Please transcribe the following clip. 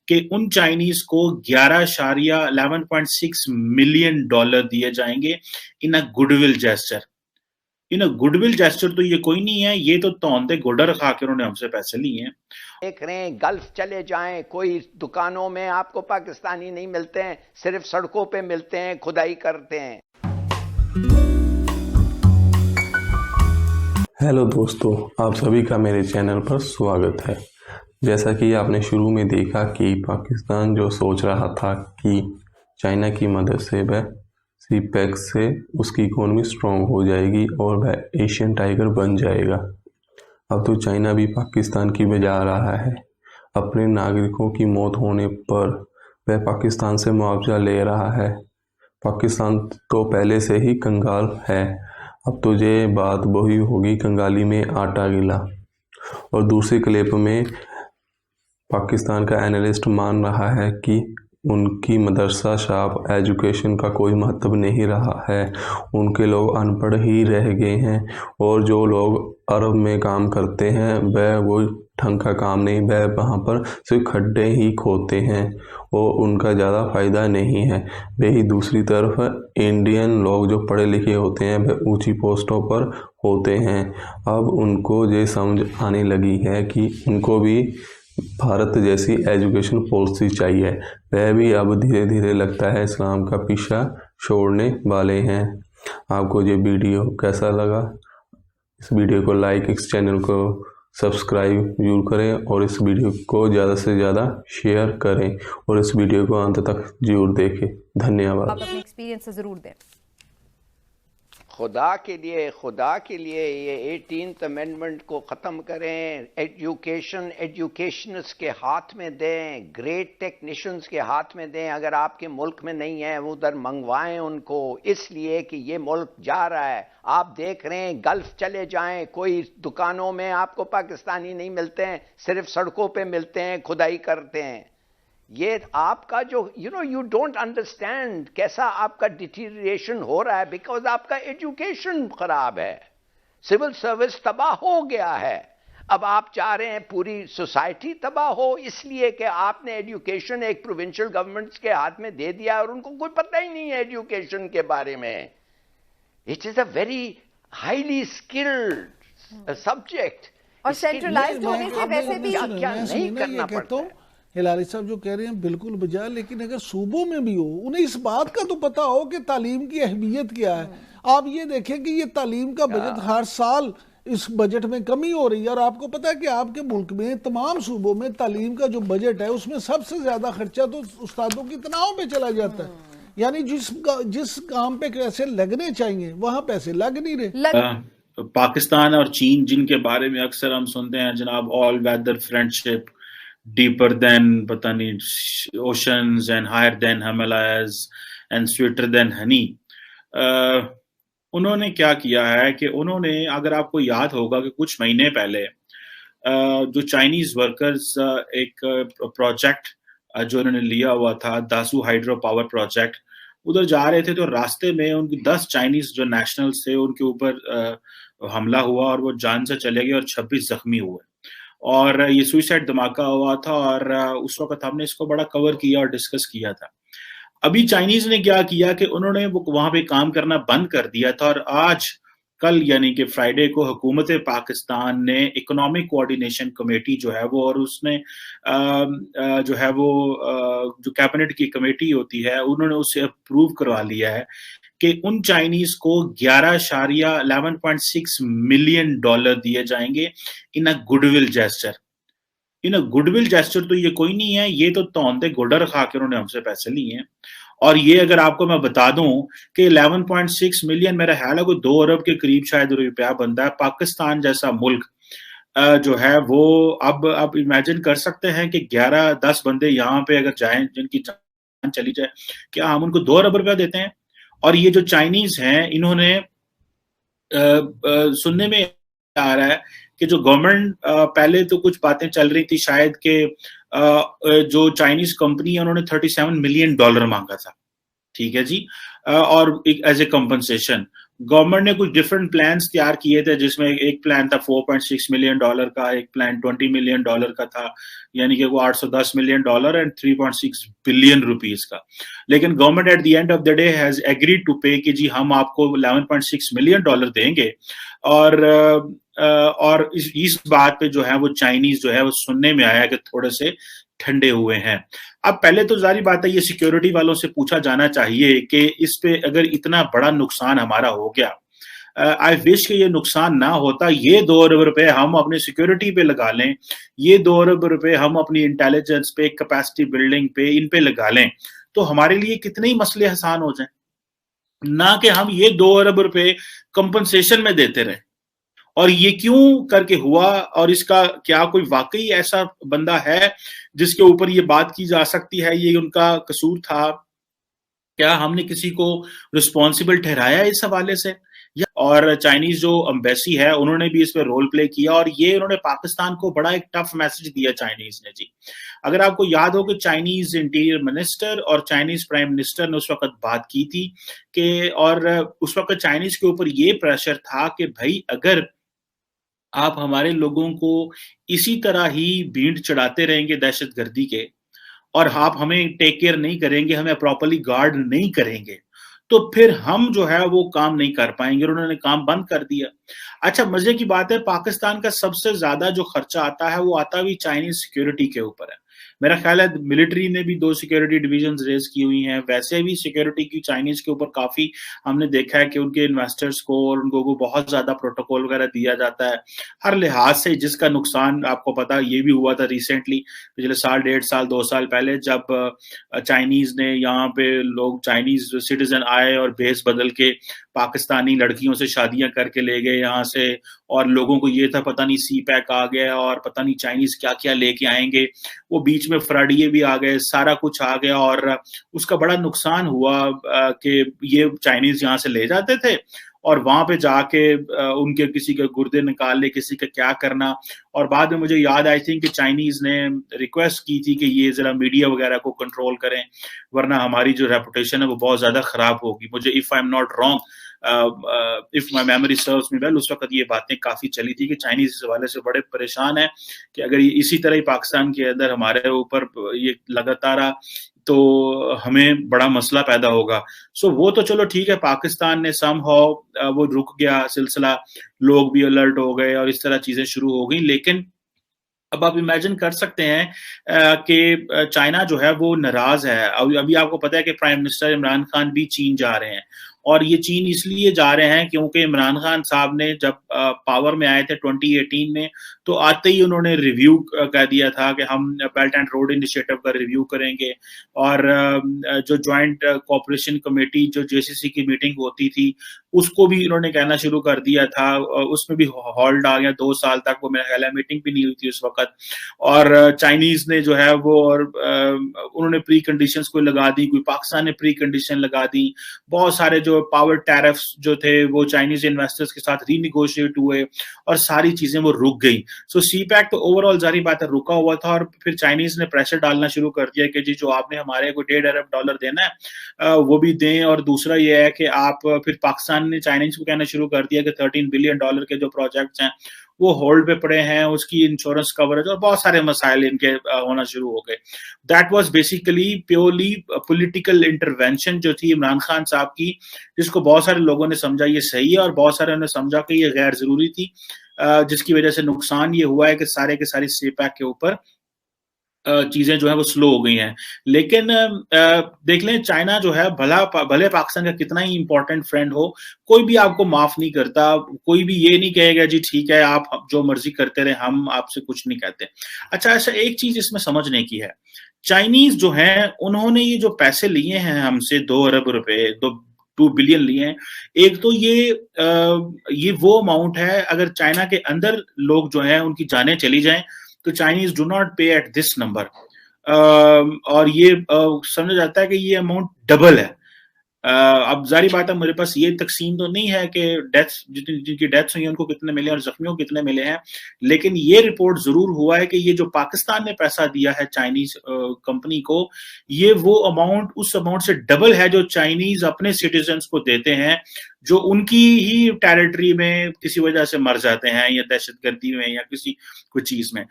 कि उन चाइनीज को 11.6 मिलियन डॉलर दिए जाएंगे in a goodwill gesture. Goodwill gesture तो ये कोई नहीं है, ये तो तौंते गुडर खा के उन्होंने हमसे पैसे लिए हैं। देख रहे हैं, गल्फ चले जाएं, कोई दुकानों में आपको पाकिस्तानी नहीं मिलते हैं, सिर्फ सड़कों पे मिलते हैं, खुदाई करते हैं। हेलो दोस्तों, आप सभी का मेरे चैनल पर स्वागत है। जैसा कि आपने शुरू में देखा कि पाकिस्तान जो सोच रहा था कि चाइना की मदद से वह सीपेक से उसकी इकोनॉमी स्ट्रॉन्ग हो जाएगी और वह एशियन टाइगर बन जाएगा। अब तो चाइना भी पाकिस्तान की बजा रहा है। अपने नागरिकों की मौत होने पर वह पाकिस्तान से मुआवजा ले रहा है। पाकिस्तान तो पहले से ही कंगाल है, अब तो ये बात वही होगी कंगाली में आटा गिला। और दूसरे क्लिप में पाकिस्तान का एनालिस्ट मान रहा है कि उनकी मदरसा शॉप एजुकेशन का कोई महत्व नहीं रहा है, उनके लोग अनपढ़ ही रह गए हैं और जो लोग अरब में काम करते हैं वह वो ढंग का काम नहीं, वह वहाँ पर सिर्फ खड्डे ही खोदते हैं और उनका ज़्यादा फ़ायदा नहीं है। वही दूसरी तरफ इंडियन लोग जो पढ़े लिखे होते हैं वह ऊंची पोस्टों पर होते हैं। अब उनको ये समझ आने लगी है कि उनको भी भारत जैसी एजुकेशन पॉलिसी चाहिए। वह भी अब धीरे धीरे लगता है इस्लाम का पीछा छोड़ने वाले हैं। आपको ये वीडियो कैसा लगा? इस वीडियो को लाइक, इस चैनल को सब्सक्राइब जरूर करें और इस वीडियो को ज़्यादा से ज़्यादा शेयर करें और इस वीडियो को अंत तक जरूर देखें। धन्यवाद। आप अपने एक्सपीरियंस ज़रूर दें। खुदा के लिए ये 18th अमेंडमेंट को ख़त्म करें। एजुकेशनिस्ट के हाथ में दें, ग्रेट टेक्नीशियंस के हाथ में दें। अगर आपके मुल्क में नहीं है वो उधर मंगवाएं उनको, इसलिए कि ये मुल्क जा रहा है। आप देख रहे हैं, गल्फ चले जाएं, कोई दुकानों में आपको पाकिस्तानी नहीं मिलते हैं, सिर्फ सड़कों पे मिलते हैं, खुदाई करते हैं। ये आपका जो यू डोंट अंडरस्टैंड कैसा आपका डिटीरिएशन हो रहा है, बिकॉज आपका एजुकेशन खराब है, सिविल सर्विस तबाह हो गया है। अब आप चाह रहे हैं पूरी सोसाइटी तबाह हो, इसलिए कि आपने एजुकेशन एक प्रोविंशियल गवर्नमेंट्स के हाथ में दे दिया और उनको कोई पता ही नहीं है एजुकेशन के बारे में। It is a very highly skilled subject और सेंट्रलाइज्ड होने से वैसे भी क्या नहीं करना पड़ता है। हिलारी साहब जो कह रहे हैं बिल्कुल बजा, लेकिन अगर सूबों में भी हो, उन्हें इस बात का तो पता हो कि तालीम की अहमियत क्या है। आप ये देखें कि ये तालीम का बजट हर साल इस बजट में कमी हो रही है और आपको पता है कि आपके मुल्क में तमाम सूबों में तालीम का जो बजट है उसमें सबसे ज्यादा खर्चा तो उस्तादों की तनाव पे चला जाता है। यानी जिस काम पे पैसे लगने चाहिए वहां पैसे लग नहीं रहे। पाकिस्तान और चीन जिनके बारे में अक्सर हम सुनते हैं जनाब, all weather friendship, deeper than पता नहीं oceans and higher than Himalayas and sweeter than honey। उन्होंने क्या किया है कि उन्होंने, अगर आपको याद होगा कि कुछ महीने पहले जो चाइनीज वर्कर्स एक प्रोजेक्ट जो उन्होंने लिया हुआ था, दासू हाइड्रो पावर प्रोजेक्ट, उधर जा रहे थे तो रास्ते में उनके 10 चाइनीज जो नेशनल्स थे उनके ऊपर हमला हुआ और वो जान से चले गए और 26 जख्मी हुए और ये सुसाइड धमाका हुआ था। और उस वक्त हमने इसको बड़ा कवर किया और डिस्कस किया था। अभी चाइनीज ने क्या किया कि उन्होंने वहां पे काम करना बंद कर दिया था और आज कल यानी कि फ्राइडे को हुकूमत पाकिस्तान ने इकोनॉमिक कोऑर्डिनेशन कमेटी जो है वो, और उसने जो है वो जो कैबिनेट की कमेटी होती है उन्होंने उसे अप्रूव करवा लिया है कि उन चाइनीज को 11.6 मिलियन डॉलर दिए जाएंगे in a goodwill gesture. Goodwill gesture तो ये कोई नहीं है, ये तो तौंते गुडर खा के उन्होंने हमसे पैसे लिए हैं। और ये अगर आपको मैं बता दूं कि 11.6 मिलियन मेरा ख्याल है कोई 2 अरब के करीब शायद रुपया बनता है। पाकिस्तान जैसा मुल्क जो है वो अब इमेजिन कर सकते हैं कि 11-10 बंदे यहाँ पे अगर जाएं जिनकी जान चली जाए, क्या हम उनको 2 अरब रुपया देते हैं? और ये जो चाइनीज हैं इन्होंने सुनने में आ रहा है कि जो गवर्नमेंट पहले तो कुछ बातें चल रही थी शायद कि जो चाइनीज कंपनी है उन्होंने $37 मिलियन मांगा था, ठीक है जी, और एज ए कंपनसेशन। गवर्नमेंट ने कुछ डिफरेंट प्लान्स तैयार किए थे, जिसमें एक प्लान था $4.6 मिलियन का, एक प्लान $20 मिलियन का था, यानी कि वो $810 मिलियन एंड 3.6 बिलियन रुपीस का। लेकिन government at the end of the day has agreed to pay कि जी हम आपको $11.6 मिलियन देंगे। और इस बात पे जो है वो चाइनीज जो है वो सुनने में आया कि थोड़े से ठंडे हुए हैं। अब पहले तो जारी बात है, ये सिक्योरिटी वालों से पूछा जाना चाहिए कि इस पे अगर इतना बड़ा नुकसान हमारा हो गया, आई विश कि ये नुकसान ना होता, ये 2 अरब रुपए हम अपने सिक्योरिटी पे लगा लें, ये 2 अरब रुपए हम अपनी इंटेलिजेंस पे, कैपेसिटी बिल्डिंग पे, इन पे लगा लें, तो हमारे लिए कितने ही मसले आसान हो जाएं, ना कि हम ये 2 अरब रुपए कंपनसेशन में देते रहे। और ये क्यों करके हुआ, और इसका क्या कोई वाकई ऐसा बंदा है जिसके ऊपर ये बात की जा सकती है ये उनका कसूर था? क्या हमने किसी को रिस्पॉन्सिबल ठहराया इस हवाले से? और चाइनीज जो एम्बेसी है उन्होंने भी इस पर रोल प्ले किया, और ये उन्होंने पाकिस्तान को बड़ा एक टफ मैसेज दिया चाइनीज ने जी। अगर आपको याद हो कि चाइनीज इंटीरियर मिनिस्टर और चाइनीज प्राइम मिनिस्टर ने उस वक्त बात की थी कि, और उस वक्त चाइनीज के ऊपर ये प्रेशर था कि भाई अगर आप हमारे लोगों को इसी तरह ही भीड़ चढ़ाते रहेंगे दहशतगर्दी के, और आप हमें टेक केयर नहीं करेंगे, हमें प्रॉपर्ली गार्ड नहीं करेंगे, तो फिर हम जो है वो काम नहीं कर पाएंगे। उन्होंने काम बंद कर दिया। अच्छा, मजे की बात है, पाकिस्तान का सबसे ज्यादा जो खर्चा आता है वो आता भी चाइनीज सिक्योरिटी के ऊपर है। मेरा ख्याल है मिलिट्री ने भी 2 सिक्योरिटी डिविजन रेज की हुई हैं। वैसे भी सिक्योरिटी की चाइनीज के ऊपर काफी हमने देखा है कि उनके इन्वेस्टर्स को और उनको बहुत ज्यादा प्रोटोकॉल वगैरह दिया जाता है हर लिहाज से, जिसका नुकसान आपको पता ये भी हुआ था रिसेंटली, पिछले साल, 1.5 साल, 2 साल पहले, जब चाइनीज ने यहाँ पे लोग चाइनीज सिटीजन आए और भेस बदल के पाकिस्तानी लड़कियों से शादियां करके ले गए यहाँ से, और लोगों को ये था पता नहीं सी पैक आ गया और पता नहीं चाइनीज क्या क्या लेके आएंगे, वो बीच में फ्रॉडिये भी आ गए, सारा कुछ आ गया, और उसका बड़ा नुकसान हुआ कि ये चाइनीज यहाँ से ले जाते थे और वहां पे जाके उनके किसी के गुर्दे निकाल ले, किसी का क्या करना। और बाद में मुझे याद आई थी कि चाइनीज ने रिक्वेस्ट की थी कि ये जरा मीडिया वगैरह को कंट्रोल करें, वरना हमारी जो रेपुटेशन है वो बहुत ज्यादा खराब होगी। मुझे, if I am not wrong, if my memory serves me well, उस वक्त ये बातें काफी चली थी कि चाइनीज इस हवाले से बड़े परेशान है कि अगर ये इसी तरह ही पाकिस्तान के अंदर हमारे ऊपर ये लगातार रहा तो हमें बड़ा मसला पैदा होगा। सो वो तो चलो ठीक है, पाकिस्तान ने समहाउ वो रुक गया सिलसिला, लोग भी अलर्ट हो गए और इस तरह चीजें शुरू हो गई। लेकिन अब आप इमेजिन कर सकते हैं कि चाइना जो है वो नाराज है। अभी आपको पता है कि प्राइम मिनिस्टर इमरान खान भी चीन जा रहे हैं, और ये चीन इसलिए जा रहे हैं क्योंकि इमरान खान साहब ने जब पावर में आए थे 2018 में, तो आते ही उन्होंने रिव्यू कह दिया था कि हम बेल्ट एंड रोड इनिशिएटिव का रिव्यू करेंगे, और जो ज्वाइंट कोऑपरेशन कमेटी जो जेसीसी की मीटिंग होती थी उसको भी उन्होंने कहना शुरू कर दिया था, उसमें भी हॉल्ड आ गया 2 साल तक, वो मेरा ख्याल है मीटिंग भी नहीं हुई थी उस वक्त। और चाइनीज ने जो है वो, और उन्होंने प्री कंडीशंस कोई लगा दी, कोई पाकिस्तान ने प्री कंडीशन लगा दी, बहुत सारे जो पावर टैरिफ्स जो थे वो चाइनीज इन्वेस्टर्स के साथ रीनिगोशिएट हुए और सारी चीजें वो रुक गई। सो सीपैक तो ओवरऑल जारी बात है रुका हुआ था, और फिर चाइनीज ने प्रेशर डालना शुरू कर दिया कि जी जो आपने हमारे को $1.5 अरब देना है वो भी दें, और दूसरा ये है कि आप, फिर पाकिस्तान ने चाइनीज को कहना शुरू कर दिया कि $13 बिलियन के जो प्रोजेक्ट्स हैं वो होल्ड पे पड़े हैं, उसकी इंश्योरेंस कवरेज और बहुत सारे मसाइल इनके होना शुरू हो गए। That was basically purely political intervention जो थी इमरान खान साहब की, जिसको बहुत सारे लोगों ने समझा ये सही है और बहुत सारे ने समझा कि ये गैर जरूरी थी, जिसकी वजह से नुकसान ये हुआ है कि सारे के सारे सीपैक के ऊपर चीजें जो है वो स्लो हो गई हैं। लेकिन देख लें, चाइना जो है भले पाकिस्तान का कितना ही इंपॉर्टेंट फ्रेंड हो, कोई भी आपको माफ नहीं करता, कोई भी ये नहीं कहेगा जी ठीक है आप जो मर्जी करते रहे, हम आपसे कुछ नहीं कहते। अच्छा, ऐसा एक चीज इसमें समझने की है, चाइनीज जो है उन्होंने ये जो पैसे लिए हैं हमसे 2 अरब रुपए, 2 बिलियन लिए हैं, एक तो ये वो अमाउंट है, अगर चाइना के अंदर लोग जो है उनकी जानें चली जाएं तो चाइनीज डू नॉट पे एट दिस नंबर, और ये समझा जाता है कि ये अमाउंट डबल है। अब जारी बात है, मेरे पास ये तकसीम तो नहीं है कि डेथ्स जिनकी डेथ्स हुई हैं उनको कितने मिले और जख्मियों कितने मिले हैं, लेकिन ये रिपोर्ट जरूर हुआ है कि ये जो पाकिस्तान ने पैसा दिया है चाइनीज कंपनी को, ये वो अमाउंट उस अमाउंट से डबल है जो चाइनीज अपने सिटीजन्स को देते हैं जो उनकी ही टेरिटरी में किसी वजह से मर जाते हैं या दहशतगर्दी में या किसी कोई चीज में।